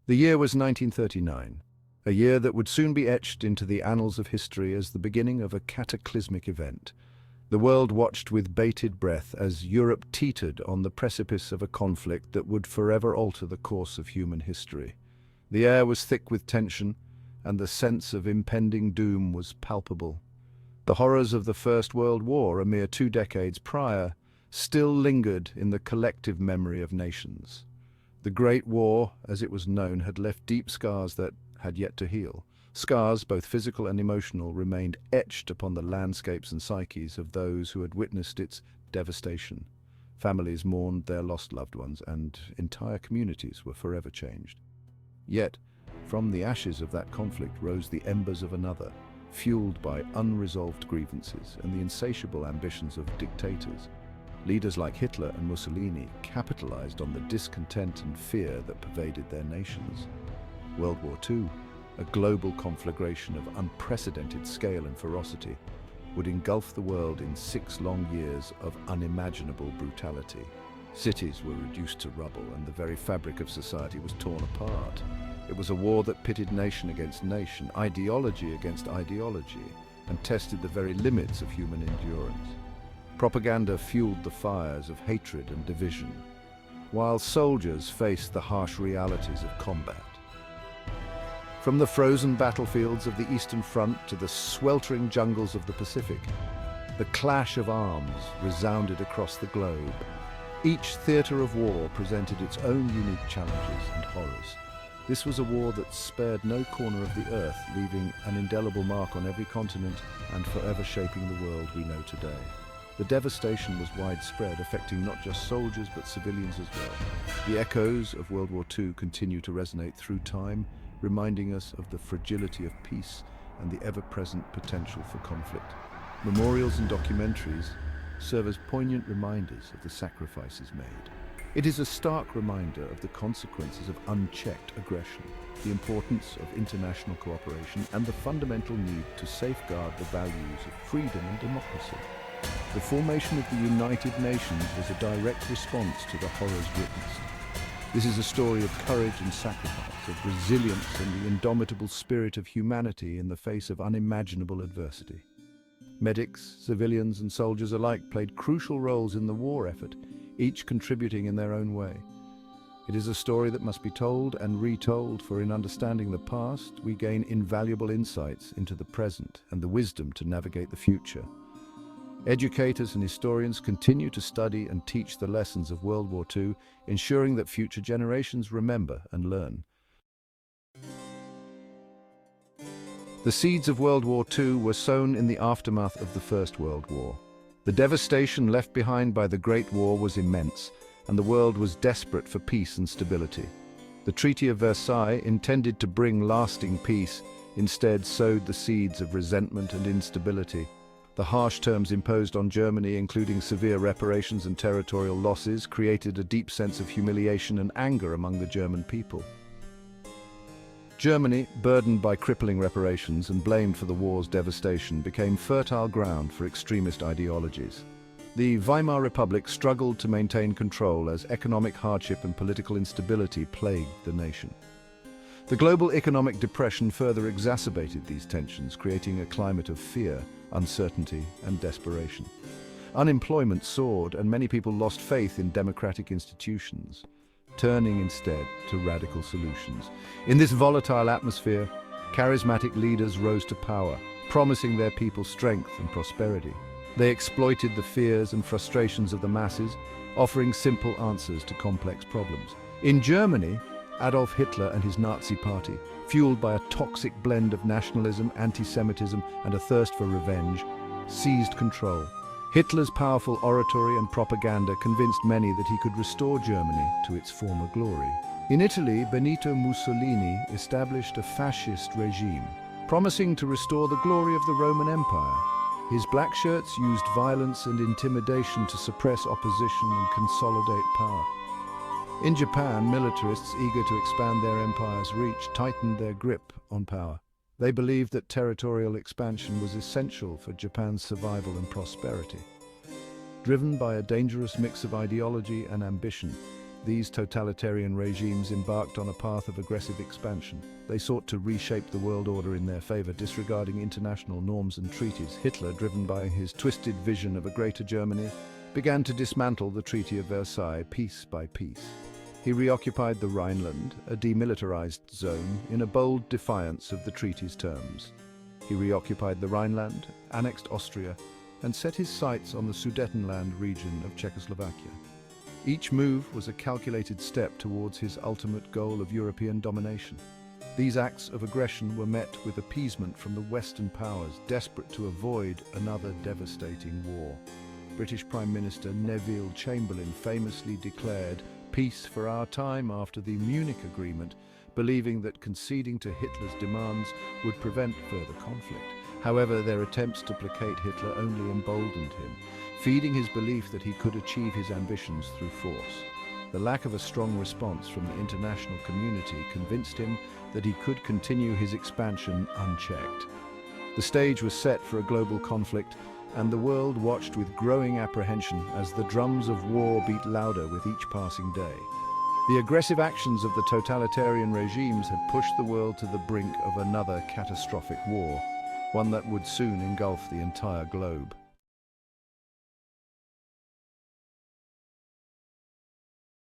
The year was 1939, a year that would soon be etched into the annals of history as the beginning of a cataclysmic event. The world watched with bated breath as Europe teetered on the precipice of a conflict that would forever alter the course of human history. The air was thick with tension, and the sense of impending doom was palpable. The horrors of the First World War, a mere 2 decades prior, still lingered in the collective memory of nations. The Great War, as it was known, had left deep scars that had yet to heal. Scars, both physical and emotional, remained etched upon the landscapes and psyches of those who had witnessed its devastation. Families mourned their lost loved ones, and entire communities were forever changed. Yet, from the ashes of that conflict rose the embers of another, fueled by unresolved grievances and the insatiable ambitions of dictators. Leaders like Hitler and Mussolini capitalized on the discontent and fear that pervaded their nations. World War II, a global conflagration of unprecedented scale and ferocity, would engulf the world in 6 long years of unimaginable brutality. Cities were reduced to rubble, and the very fabric of society was torn apart. It was a war that pitted nation against nation, ideology against ideology, and tested the very limits of human endurance. Propaganda fueled the fires of hatred and division, while soldiers faced the harsh realities of combat. From the frozen battlefields of the Eastern Front to the sweltering jungles of the Pacific, the clash of arms resounded across the globe. Each theater of war presented its own unique challenges and horrors. This was a war that spared no corner of the earth, leaving an indelible mark on every continent and forever shaping the world we know today. The devastation was widespread, affecting not just soldiers but civilians as well. The echoes of World War II continue to resonate through time, reminding us of the fragility of peace and the ever-present potential for conflict. Memorials and documentaries serve as poignant reminders of the sacrifices made. It is a stark reminder of the consequences of unchecked aggression, the importance of international cooperation, and the fundamental need to safeguard the values of freedom and democracy. The formation of the United Nations was a direct response to the horrors witnessed. This is a story of courage and sacrifice, of resilience and the indomitable spirit of humanity in the face of unimaginable adversity. Medics, civilians, and soldiers alike played crucial roles in the war effort, each contributing in their own way. It is a story that must be told and retold, for in understanding the past, we gain invaluable insights into the present and the wisdom to navigate the future. Educators and historians continue to study and teach the lessons of World War II, ensuring that future generations remember and learn. The seeds of World War II were sown in the aftermath of the First World War. The devastation left behind by the Great War was immense, and the world was desperate for peace and stability. The Treaty of Versailles, intended to bring lasting peace, instead sowed the seeds of resentment and instability. The harsh terms imposed on Germany, including severe reparations and territorial losses, created a deep sense of humiliation and anger among the German people. Germany, burdened by crippling reparations and blamed for the war's devastation, became fertile ground for extremist ideologies. The Weimar Republic struggled to maintain control as economic hardship and political instability plagued the nation. The global economic depression further exacerbated these tensions, creating a climate of fear, uncertainty, and desperation. Unemployment soared, and many people lost faith in democratic institutions, turning instead to radical solutions. In this volatile atmosphere, charismatic leaders rose to power, promising their people strength and prosperity. They exploited the fears and frustrations of the masses, offering simple answers to complex problems. In Germany, Adolf Hitler and his Nazi party, fueled by a toxic blend of nationalism, anti-Semitism, and a thirst for revenge, seized control. Hitler's powerful oratory and propaganda convinced many that he could restore Germany to its former glory. In Italy, Benito Mussolini established a fascist regime, promising to restore the glory of the Roman Empire. His black shirts used violence and intimidation to suppress opposition and consolidate power. In Japan, militarists eager to expand their empire's reach tightened their grip on power. They believed that territorial expansion was essential for Japan's survival and prosperity. Driven by a dangerous mix of ideology and ambition, these totalitarian regimes embarked on a path of aggressive expansion. They sought to reshape the world order in their favor, disregarding international norms and treaties. Hitler, driven by his twisted vision of a greater Germany, began to dismantle the Treaty of Versailles piece by piece. He reoccupied the Rhineland, a demilitarized zone, in a bold defiance of the treaty's terms. He reoccupied the Rhineland, annexed Austria, and set his sights on the Sudetenland region of Czechoslovakia. Each move was a calculated step towards his ultimate goal of European domination. These acts of aggression were met with appeasement from the Western powers, desperate to avoid another devastating war. British Prime Minister Neville Chamberlain famously declared peace for our time after the Munich Agreement, believing that conceding to Hitler's demands would prevent further conflict. However, their attempts to placate Hitler only emboldened him, feeding his belief that he could achieve his ambitions through force. The lack of a strong response from the international community convinced him that he could continue his expansion unchecked. The stage was set for a global conflict, and the world watched with growing apprehension as the drums of war beat louder with each passing day. The aggressive actions of the totalitarian regimes had pushed the world to the brink of another catastrophic war, one that would soon engulf the entire globe.